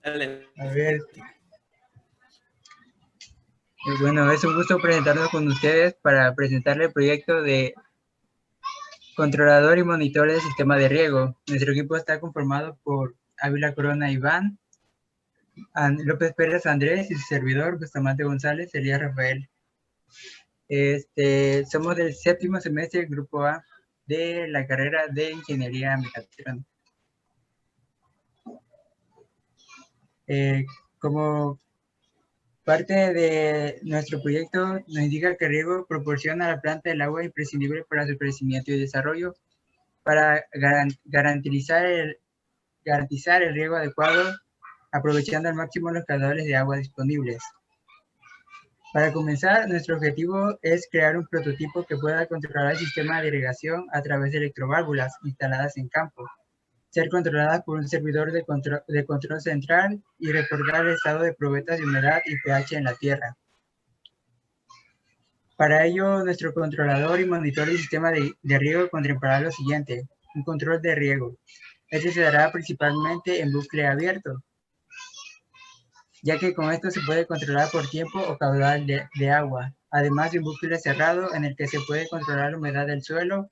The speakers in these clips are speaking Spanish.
Dale. A ver, bueno, es un gusto presentarnos con ustedes para presentarle el proyecto de controlador y monitor del sistema de riego. Nuestro equipo está conformado por Ávila Corona Iván, López Pérez Andrés y su servidor Bustamante González, Elías Rafael. Somos del séptimo semestre del grupo A de la carrera de Ingeniería Mecatrónica. Como parte de nuestro proyecto nos indica que el riego proporciona a la planta el agua imprescindible para su crecimiento y desarrollo, para garantizar el riego adecuado, aprovechando al máximo los caudales de agua disponibles. Para comenzar, nuestro objetivo es crear un prototipo que pueda controlar el sistema de irrigación a través de electroválvulas instaladas en campo, ser controladas por un servidor de control central y reportar el estado de probetas de humedad y pH en la tierra. Para ello, nuestro controlador y monitor del sistema de riego contemplará lo siguiente: un control de riego. Este se dará principalmente en bucle abierto, ya que con esto se puede controlar por tiempo o caudal de agua, además de un bucle cerrado en el que se puede controlar la humedad del suelo,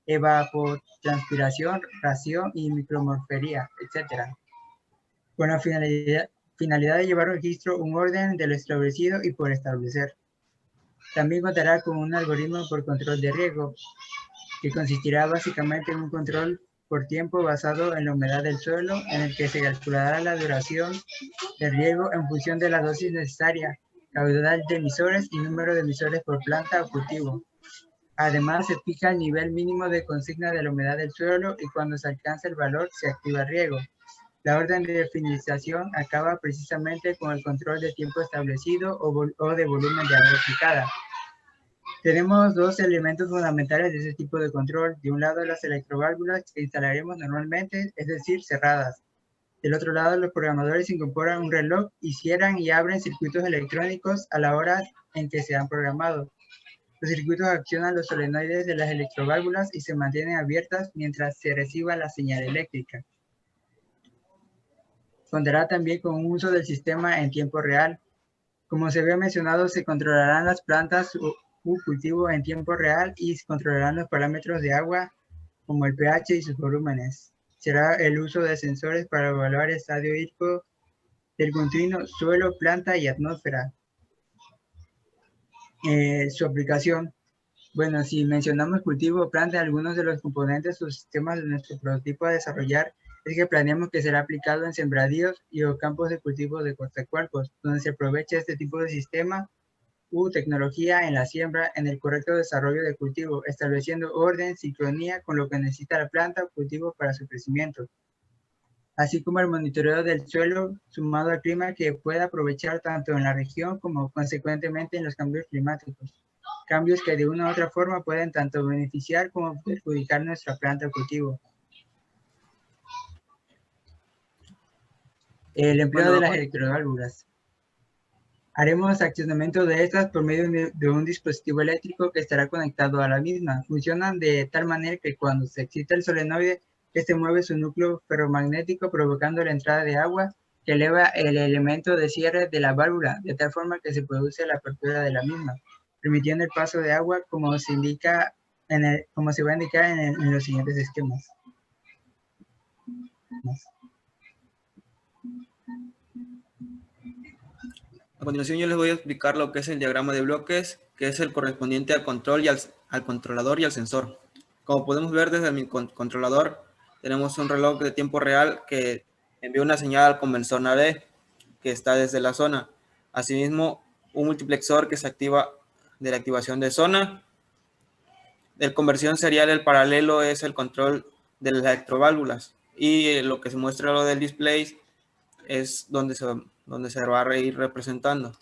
evapotranspiración, ración y micromorfería, etc. Con la finalidad de llevar registro, un orden de lo establecido y por establecer. También contará con un algoritmo por control de riego, que consistirá básicamente en un control por tiempo basado en la humedad del suelo, en el que se calculará la duración del riego en función de la dosis necesaria, caudal de emisores y número de emisores por planta o cultivo. Además, se fija el nivel mínimo de consigna de la humedad del suelo y cuando se alcanza el valor se activa el riego. La orden de finalización acaba precisamente con el control de tiempo establecido o de volumen de agua aplicada. Tenemos dos elementos fundamentales de ese tipo de control. De un lado, las electroválvulas que instalaremos normalmente, es decir, cerradas. Del otro lado, los programadores incorporan un reloj y cierran y abren circuitos electrónicos a la hora en que se han programado. Los circuitos accionan los solenoides de las electroválvulas y se mantienen abiertas mientras se reciba la señal eléctrica. Contará también con un uso del sistema en tiempo real. Como se había mencionado, se controlarán las plantas u cultivo en tiempo real y se controlarán los parámetros de agua como el pH y sus volúmenes. Será el uso de sensores para evaluar el estadio hídrico del continuo suelo, planta y atmósfera. Su aplicación. Bueno, si mencionamos cultivo o planta, algunos de los componentes o sistemas de nuestro prototipo a desarrollar es que planeamos que será aplicado en sembradíos y o campos de cultivo de cortacuerpos, donde se aprovecha este tipo de sistema u tecnología en la siembra en el correcto desarrollo del cultivo, estableciendo orden, sincronía con lo que necesita la planta o cultivo para su crecimiento, así como el monitoreo del suelo sumado al clima que pueda aprovechar tanto en la región como consecuentemente en los cambios climáticos. Cambios que de una u otra forma pueden tanto beneficiar como perjudicar nuestra planta o cultivo. El empleo de las electroválvulas. Haremos accionamiento de estas por medio de un dispositivo eléctrico que estará conectado a la misma. Funcionan de tal manera que cuando se excita el solenoide, este mueve su núcleo ferromagnético provocando la entrada de agua que eleva el elemento de cierre de la válvula, de tal forma que se produce la apertura de la misma, permitiendo el paso de agua como se indica como se va a indicar en los siguientes esquemas. A continuación yo les voy a explicar lo que es el diagrama de bloques, que es el correspondiente al control y al controlador y al sensor. Como podemos ver desde mi controlador, tenemos un reloj de tiempo real que envía una señal al conversor NAD que está desde la zona. Asimismo, un multiplexor que se activa de la activación de zona. De conversión serial, el paralelo es el control de las electroválvulas. Y lo que se muestra lo del display es donde se va a ir representando.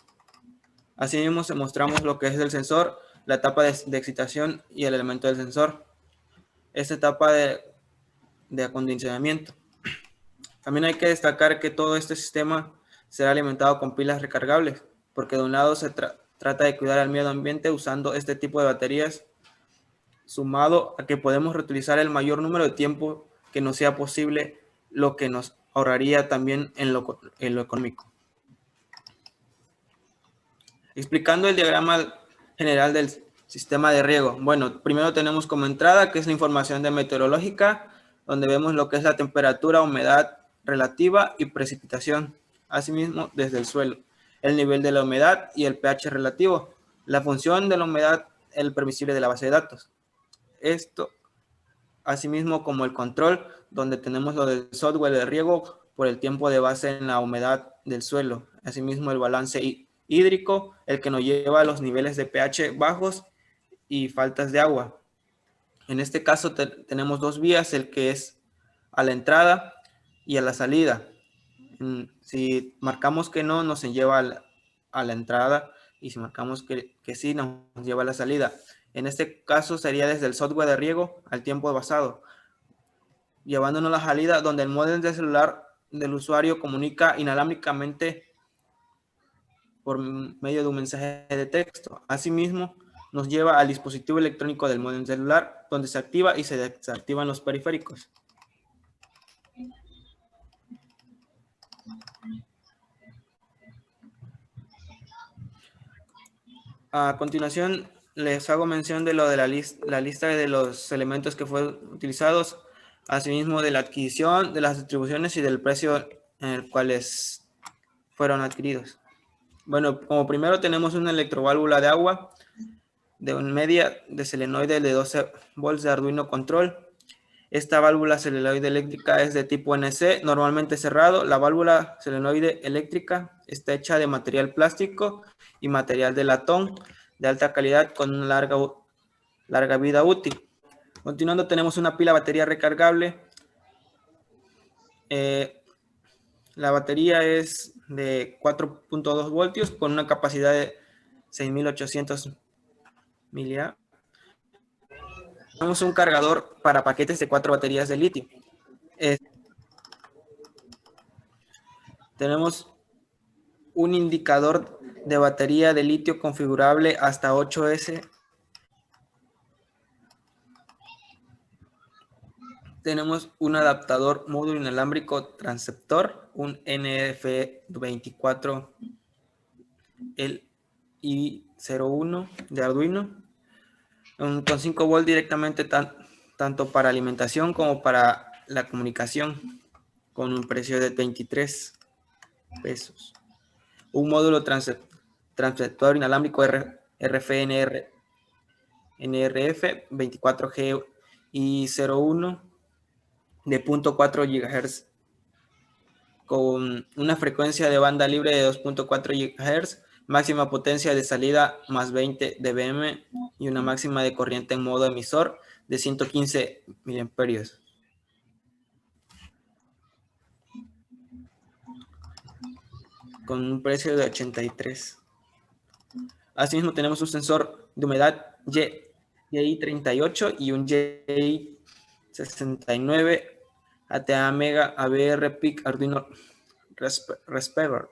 Asimismo, mostramos lo que es el sensor, la etapa de excitación y el elemento del sensor. Esta etapa de acondicionamiento. También hay que destacar que todo este sistema será alimentado con pilas recargables, porque de un lado se trata de cuidar al medio ambiente usando este tipo de baterías, sumado a que podemos reutilizar el mayor número de tiempo que nos sea posible, lo que nos ahorraría también en lo económico. Explicando el diagrama general del sistema de riego. Bueno, primero tenemos como entrada, que es la información de meteorológica, donde vemos lo que es la temperatura, humedad relativa y precipitación. Asimismo, desde el suelo, el nivel de la humedad y el pH relativo, la función de la humedad, el permisible de la base de datos. Esto, asimismo, como el control, donde tenemos lo del software de riego por el tiempo de base en la humedad del suelo. Asimismo, el balance hídrico, el que nos lleva a los niveles de pH bajos y faltas de agua. En este caso tenemos dos vías, el que es a la entrada y a la salida. Si marcamos que no, nos lleva a la entrada, y si marcamos que sí, nos lleva a la salida. En este caso sería desde el software de riego al tiempo basado, llevándonos a la salida donde el módem de celular del usuario comunica inalámbricamente por medio de un mensaje de texto. Asimismo, nos lleva al dispositivo electrónico del módem celular, donde se activa y se desactivan los periféricos. A continuación, les hago mención de lo de la lista de los elementos que fueron utilizados, asimismo de la adquisición, de las distribuciones y del precio en el cuales fueron adquiridos. Bueno, como primero tenemos una electroválvula de agua de un media de solenoide de 12 volts de Arduino Control. Esta válvula solenoide eléctrica es de tipo NC, normalmente cerrado. La válvula solenoide eléctrica está hecha de material plástico y material de latón de alta calidad con una larga vida útil. Continuando, tenemos una pila batería recargable. La batería es de 4.2 voltios con una capacidad de 6.800 mAh. Tenemos un cargador para paquetes de 4 baterías de litio. Tenemos un indicador de batería de litio configurable hasta 8S. Tenemos un adaptador módulo inalámbrico transceptor, un NF24 el I01 de Arduino, con 5 volts directamente tanto para alimentación como para la comunicación, con un precio de 23 pesos. Un módulo transceptor inalámbrico RFNRF 24G I01 de 0.4 GHz con una frecuencia de banda libre de 2.4 GHz, máxima potencia de salida más 20 dBm y una máxima de corriente en modo emisor de 115 mA. Con un precio de 83. Asimismo tenemos un sensor de humedad JI38 y un JI69 ATA Mega ABR PIC Arduino Raspberry,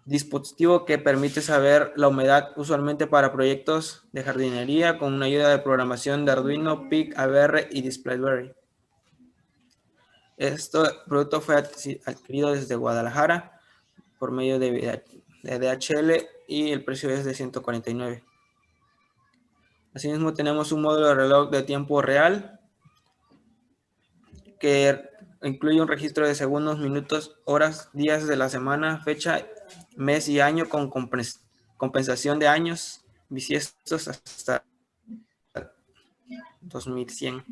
dispositivo que permite saber la humedad usualmente para proyectos de jardinería con una ayuda de programación de Arduino PIC ABR y DisplayBerry. Este producto fue adquirido desde Guadalajara por medio de DHL y el precio es de 149. Asimismo tenemos un módulo de reloj de tiempo real que incluye un registro de segundos, minutos, horas, días de la semana, fecha, mes y año con compensación de años bisiestos hasta 2100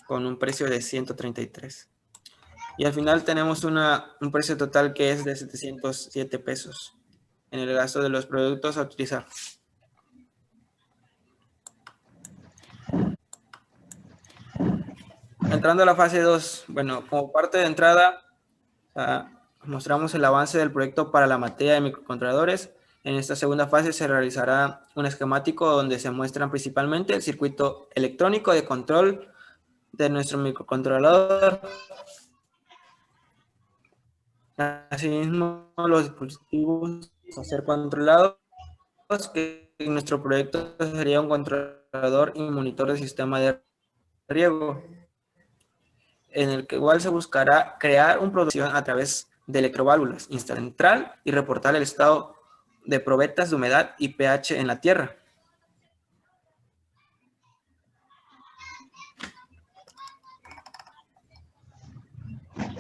con un precio de 133. Y al final tenemos un precio total que es de 707 pesos en el gasto de los productos a utilizar. Entrando a la fase 2, bueno, como parte de entrada, mostramos el avance del proyecto para la materia de microcontroladores. En esta segunda fase se realizará un esquemático donde se muestran principalmente el circuito electrónico de control de nuestro microcontrolador. Asimismo, los dispositivos a ser controlados, que en nuestro proyecto sería un controlador y monitor de sistema de riego. en el que igual se buscará crear una producción a través de electroválvulas, instalar central y reportar el estado de probetas de humedad y pH en la tierra.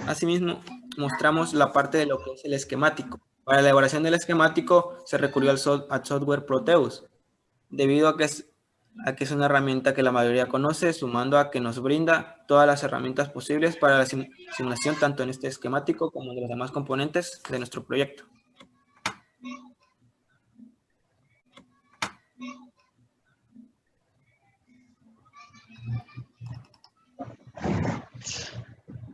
Asimismo, mostramos la parte de lo que es el esquemático. Para la elaboración del esquemático se recurrió al software Proteus, debido a que es una herramienta que la mayoría conoce, sumando a que nos brinda todas las herramientas posibles para la simulación tanto en este esquemático como de los demás componentes de nuestro proyecto.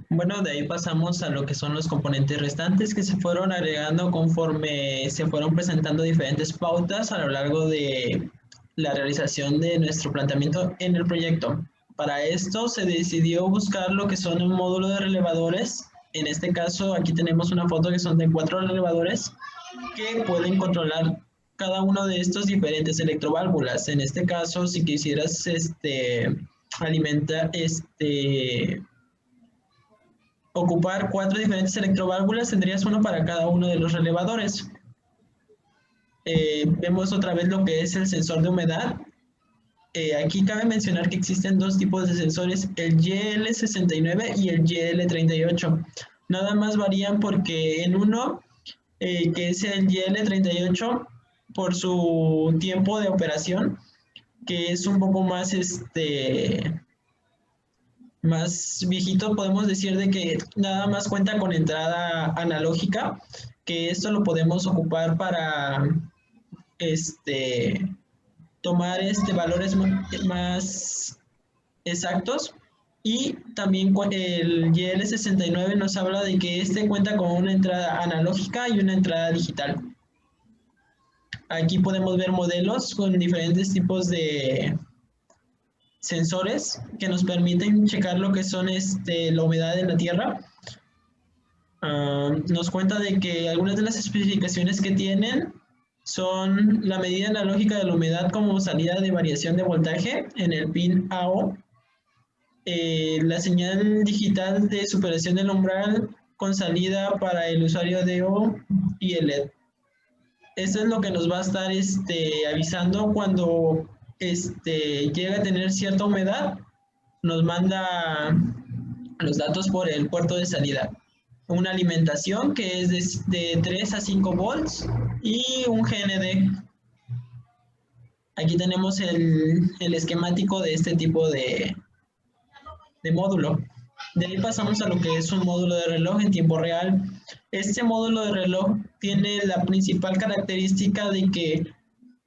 Bueno, de ahí pasamos a lo que son los componentes restantes que se fueron agregando conforme se fueron presentando diferentes pautas a lo largo de la realización de nuestro planteamiento en el proyecto. Para esto se decidió buscar lo que son un módulo de relevadores. En este caso, aquí tenemos una foto que son de 4 relevadores que pueden controlar cada uno de estos diferentes electroválvulas. En este caso, si quisieras alimentar, ocupar 4 diferentes electroválvulas, tendrías uno para cada uno de los relevadores. Vemos otra vez lo que es el sensor de humedad. Aquí cabe mencionar que existen 2 tipos de sensores, el YL69 y el YL38. Nada más varían porque en uno, que es el YL38, por su tiempo de operación, que es un poco más más viejito, podemos decir de que nada más cuenta con entrada analógica, que esto lo podemos ocupar para tomar valores más exactos. Y también el YL69 nos habla de que cuenta con una entrada analógica y una entrada digital. Aquí podemos ver modelos con diferentes tipos de sensores que nos permiten checar lo que son la humedad en la tierra. Nos cuenta de que algunas de las especificaciones que tienen son la medida analógica de la humedad como salida de variación de voltaje en el pin AO, la señal digital de superación del umbral con salida para el usuario DO y el LED. Esto es lo que nos va a estar avisando cuando llega a tener cierta humedad, nos manda los datos por el puerto de salida. Una alimentación que es de 3 a 5 volts y un GND. Aquí tenemos el esquemático de este tipo de módulo. De ahí pasamos a lo que es un módulo de reloj en tiempo real. Este módulo de reloj tiene la principal característica de que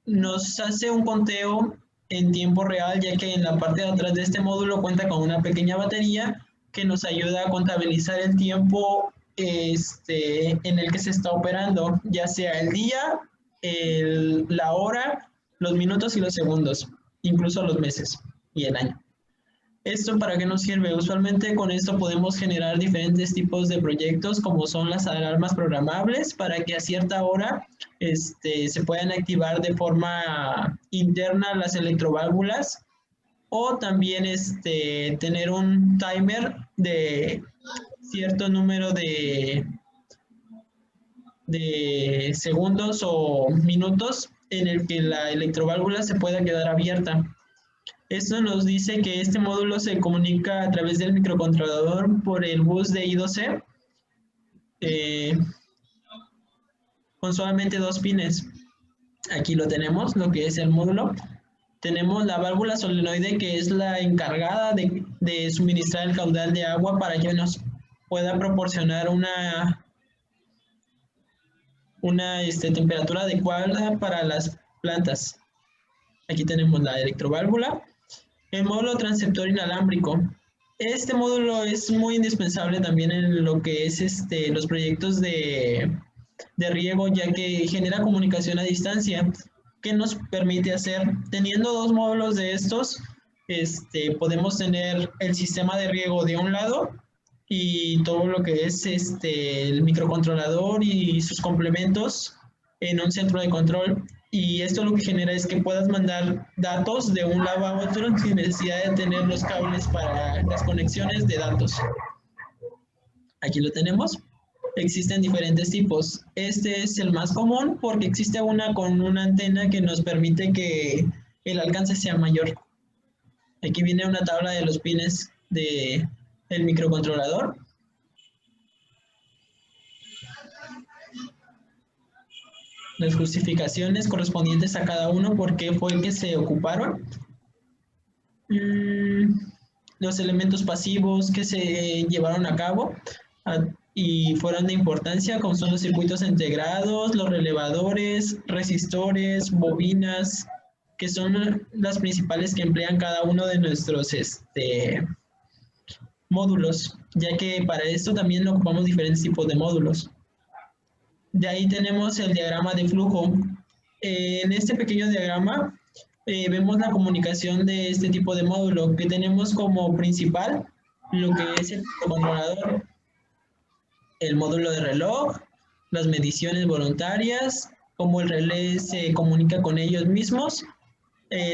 nos hace un conteo en tiempo real, ya que en la parte de atrás de este módulo cuenta con una pequeña batería que nos ayuda a contabilizar el tiempo en el que se está operando, ya sea el día, la hora, los minutos y los segundos, incluso los meses y el año. ¿Esto para qué nos sirve? Usualmente con esto podemos generar diferentes tipos de proyectos, como son las alarmas programables, para que a cierta hora se puedan activar de forma interna las electroválvulas, o también tener un timer de cierto número de segundos o minutos en el que la electroválvula se pueda quedar abierta. Esto nos dice que este módulo se comunica a través del microcontrolador por el bus de I2C con solamente 2 pines. Aquí lo tenemos, lo que es el módulo. Tenemos la válvula solenoide, que es la encargada de suministrar el caudal de agua para que nos pueda proporcionar una temperatura adecuada para las plantas. Aquí tenemos la electroválvula. El módulo transceptor inalámbrico. Este módulo es muy indispensable también en lo que es los proyectos de riego, ya que genera comunicación a distancia. ¿Qué nos permite hacer? Teniendo 2 módulos de estos, podemos tener el sistema de riego de un lado y todo lo que es el microcontrolador y sus complementos en un centro de control. Y esto lo que genera es que puedas mandar datos de un lado a otro sin necesidad de tener los cables para las conexiones de datos. Aquí lo tenemos. Existen diferentes tipos. Este es el más común porque existe una con una antena que nos permite que el alcance sea mayor. Aquí viene una tabla de los pines del microcontrolador. Las justificaciones correspondientes a cada uno, por qué fue el que se ocuparon. Los elementos pasivos que se llevaron a cabo y fueron de importancia, como son los circuitos integrados, los relevadores, resistores, bobinas, que son las principales que emplean cada uno de nuestros módulos, ya que para esto también ocupamos diferentes tipos de módulos. De ahí tenemos el diagrama de flujo. En este pequeño diagrama vemos la comunicación de este tipo de módulo, que tenemos como principal lo que es el controlador, el módulo de reloj, las mediciones voluntarias, cómo el relé se comunica con ellos mismos,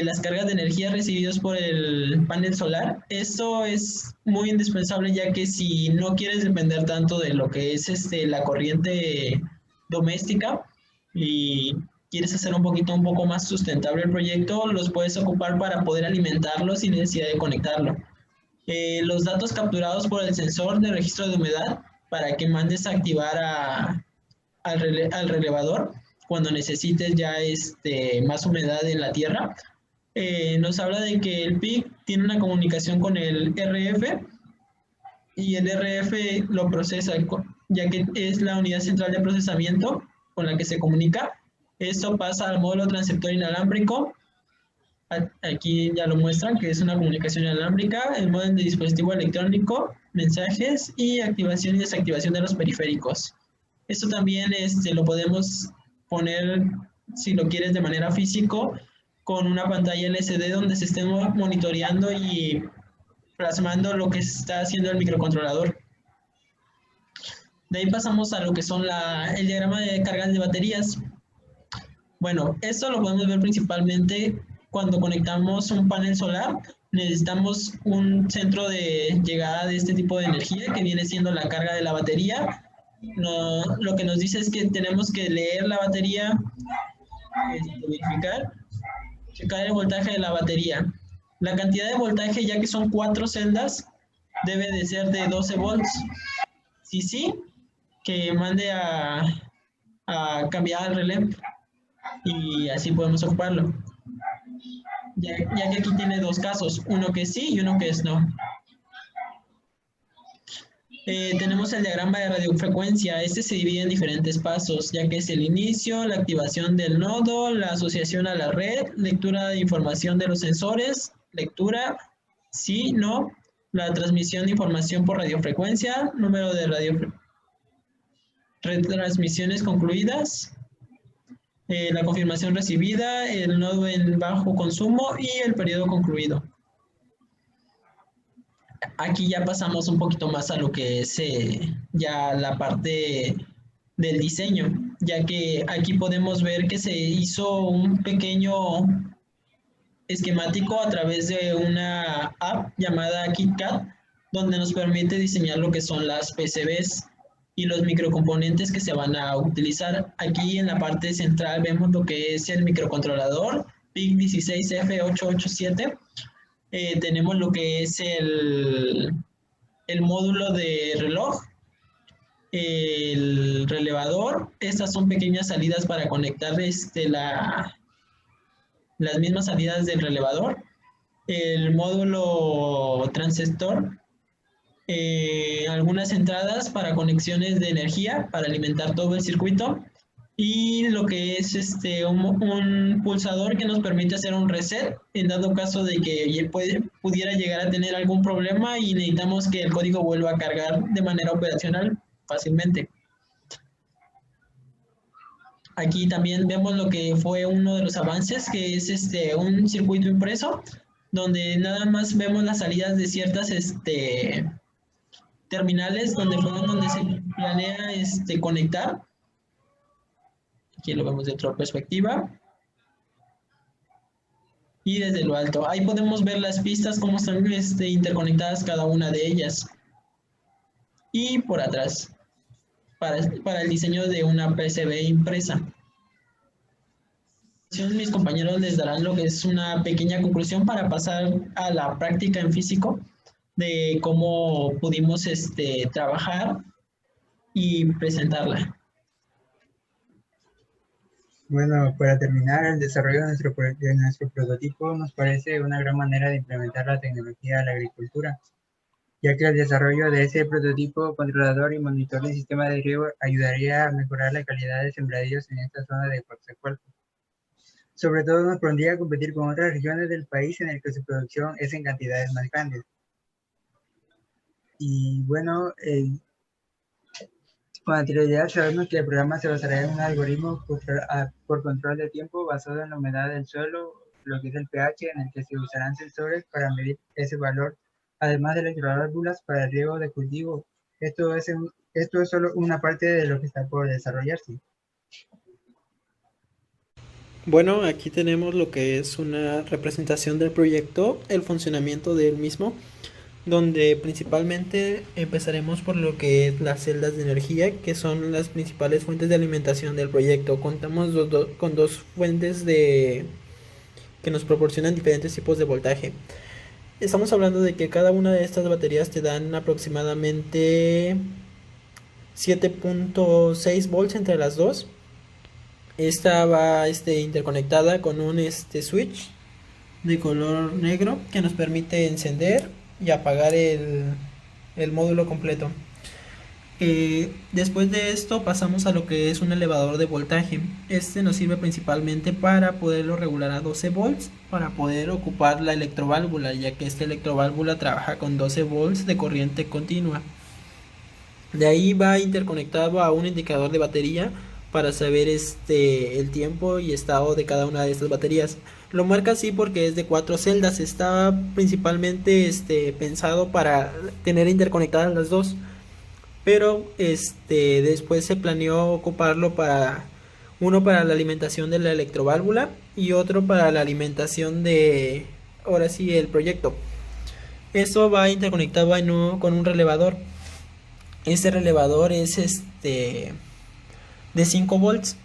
las cargas de energía recibidas por el panel solar. Esto es muy indispensable, ya que si no quieres depender tanto de lo que es la corriente doméstica y quieres hacer un poco más sustentable el proyecto, los puedes ocupar para poder alimentarlo sin necesidad de conectarlo. Los datos capturados por el sensor de registro de humedad para que mandes a activar al relevador cuando necesites ya más humedad en la tierra. Nos habla de que el PIC tiene una comunicación con el RF y el RF lo procesa, ya que es la unidad central de procesamiento con la que se comunica. Esto pasa al módulo transceptor inalámbrico. Aquí ya lo muestran, que es una comunicación inalámbrica, el módem de dispositivo electrónico, mensajes y activación y desactivación de los periféricos. Esto también lo podemos poner, si lo quieres, de manera físico, con una pantalla LCD donde se esté monitoreando y plasmando lo que está haciendo el microcontrolador. De ahí pasamos a lo que son el diagrama de cargas de baterías. Bueno, esto lo podemos ver principalmente cuando conectamos un panel solar. Necesitamos un centro de llegada de este tipo de energía, que viene siendo la carga de la batería. Lo que nos dice es que tenemos que leer la batería, verificar, checar el voltaje de la batería. La cantidad de voltaje, ya que son 4 celdas, debe de ser de 12 volts. Si sí, que mande a cambiar al relé y así podemos ocuparlo. Ya que aquí tiene 2 casos, uno que es sí y uno que es no. Tenemos el diagrama de radiofrecuencia. Este se divide en diferentes pasos, ya que es el inicio, la activación del nodo, la asociación a la red, lectura de información de los sensores, lectura, sí, no, la transmisión de información por radiofrecuencia, número de retransmisiones concluidas, la confirmación recibida, el nodo en bajo consumo y el periodo concluido. Aquí ya pasamos un poquito más a lo que es ya la parte del diseño, ya que aquí podemos ver que se hizo un pequeño esquemático a través de una app llamada KitKat, donde nos permite diseñar lo que son las PCBs y los microcomponentes que se van a utilizar. Aquí en la parte central vemos lo que es el microcontrolador PIC16F887. Tenemos lo que es el módulo de reloj, el relevador. Estas son pequeñas salidas para conectar las mismas salidas del relevador, el módulo transistor, algunas entradas para conexiones de energía para alimentar todo el circuito, y lo que es un pulsador que nos permite hacer un reset en dado caso de que pudiera llegar a tener algún problema y necesitamos que el código vuelva a cargar de manera operacional fácilmente. Aquí también vemos lo que fue uno de los avances, que es un circuito impreso, donde nada más vemos las salidas de ciertas terminales donde se planea conectar. Aquí lo vemos de otra perspectiva. y desde lo alto. Ahí podemos ver las pistas, cómo están interconectadas cada una de ellas. Y por atrás, para el diseño de una PCB impresa. Mis compañeros les darán lo que es una pequeña conclusión para pasar a la práctica en físico de cómo pudimos trabajar y presentarla. Bueno, para terminar, el desarrollo de nuestro prototipo nos parece una gran manera de implementar la tecnología a la agricultura, ya que el desarrollo de ese prototipo, controlador y monitor del sistema de riego ayudaría a mejorar la calidad de sembradíos en esta zona de Coatzacoalcos. Sobre todo nos pondría a competir con otras regiones del país en el que su producción es en cantidades más grandes. Y bueno, con anterioridad sabemos que el programa se basará en un algoritmo por control de tiempo basado en la humedad del suelo, lo que es el pH, en el que se usarán sensores para medir ese valor, además de electroválvulas para el riego de cultivo. Esto es solo una parte de lo que está por desarrollarse. Bueno, aquí tenemos lo que es una representación del proyecto, el funcionamiento del mismo, donde principalmente empezaremos por lo que es las celdas de energía, que son las principales fuentes de alimentación del proyecto. Contamos con dos fuentes que nos proporcionan diferentes tipos de voltaje. Estamos hablando de que cada una de estas baterías te dan aproximadamente 7.6 volts entre las dos. Esta va interconectada con un switch de color negro que nos permite encender y apagar el módulo completo. Después de esto pasamos a lo que es un elevador de voltaje. Este nos sirve principalmente para poderlo regular a 12 volts para poder ocupar la electroválvula, ya que esta electroválvula trabaja con 12 volts de corriente continua. De ahí va interconectado a un indicador de batería para saber el tiempo y estado de cada una de estas baterías. Lo marca así porque es de 4 celdas. Está principalmente pensado para tener interconectadas las dos, pero después se planeó ocuparlo uno para la alimentación de la electroválvula y otro para la alimentación de, ahora sí, el proyecto. Esto va interconectado con un relevador. Este relevador es de 5 volts.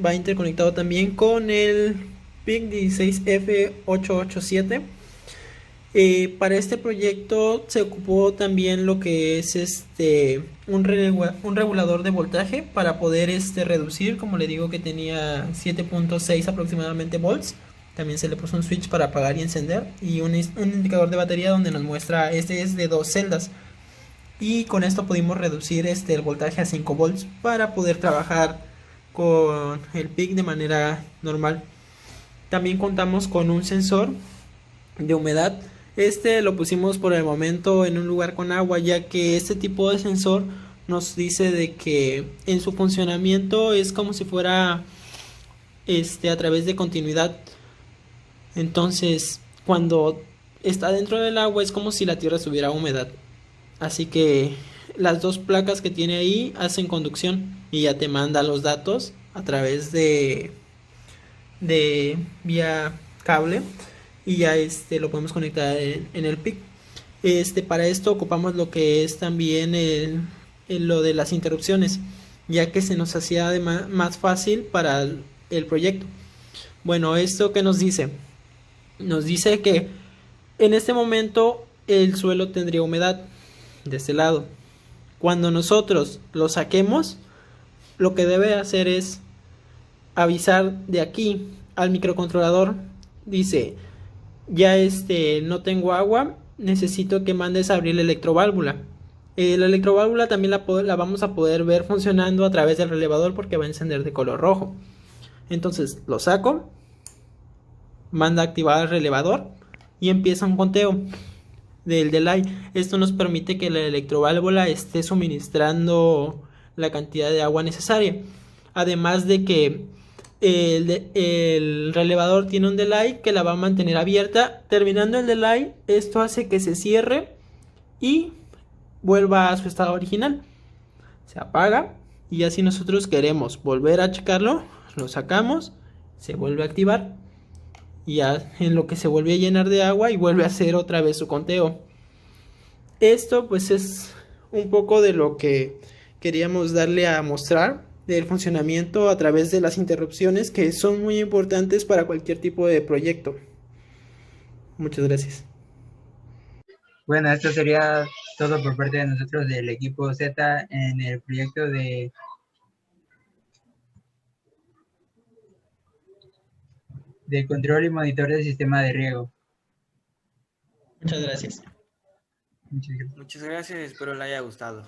Va interconectado también con el PIC 16F887. Para este proyecto se ocupó también lo que es un regulador de voltaje para poder reducir, como le digo, que tenía 7.6 aproximadamente volts. También se le puso un switch para apagar y encender y un indicador de batería donde nos muestra, es de 2 celdas. Y con esto pudimos reducir el voltaje a 5 volts para poder trabajar con el PIC de manera normal. También contamos con un sensor de humedad. Lo pusimos por el momento en un lugar con agua, ya que este tipo de sensor nos dice de que en su funcionamiento es como si fuera a través de continuidad. Entonces, cuando está dentro del agua es como si la tierra estuviera humedad. Así que las dos placas que tiene ahí hacen conducción y ya te manda los datos a través de vía cable y ya lo podemos conectar en el PIC. Para esto ocupamos lo que es también lo de las interrupciones, ya que se nos hacía más fácil para el proyecto. Bueno, ¿esto qué nos dice? Nos dice que en este momento el suelo tendría humedad de este lado. Cuando nosotros lo saquemos, lo que debe hacer es avisar de aquí al microcontrolador. Dice, ya no tengo agua, necesito que mandes a abrir la electroválvula. La electroválvula también la vamos a poder ver funcionando a través del relevador porque va a encender de color rojo. Entonces lo saco, manda a activar el relevador y empieza un conteo del delay. Esto nos permite que la electroválvula esté suministrando la cantidad de agua necesaria. Además de que el relevador tiene un delay que la va a mantener abierta. Terminando el delay, esto hace que se cierre y vuelva a su estado original. Se apaga y ya si nosotros queremos volver a checarlo, lo sacamos, se vuelve a activar y ya en lo que se vuelve a llenar de agua y vuelve a hacer otra vez su conteo. Esto pues es un poco de lo que queríamos darle a mostrar del funcionamiento a través de las interrupciones, que son muy importantes para cualquier tipo de proyecto. Muchas gracias. Bueno, esto sería todo por parte de nosotros del equipo Z en el proyecto de control y monitor del sistema de riego. Muchas gracias. Muchas gracias. Muchas gracias, espero le haya gustado.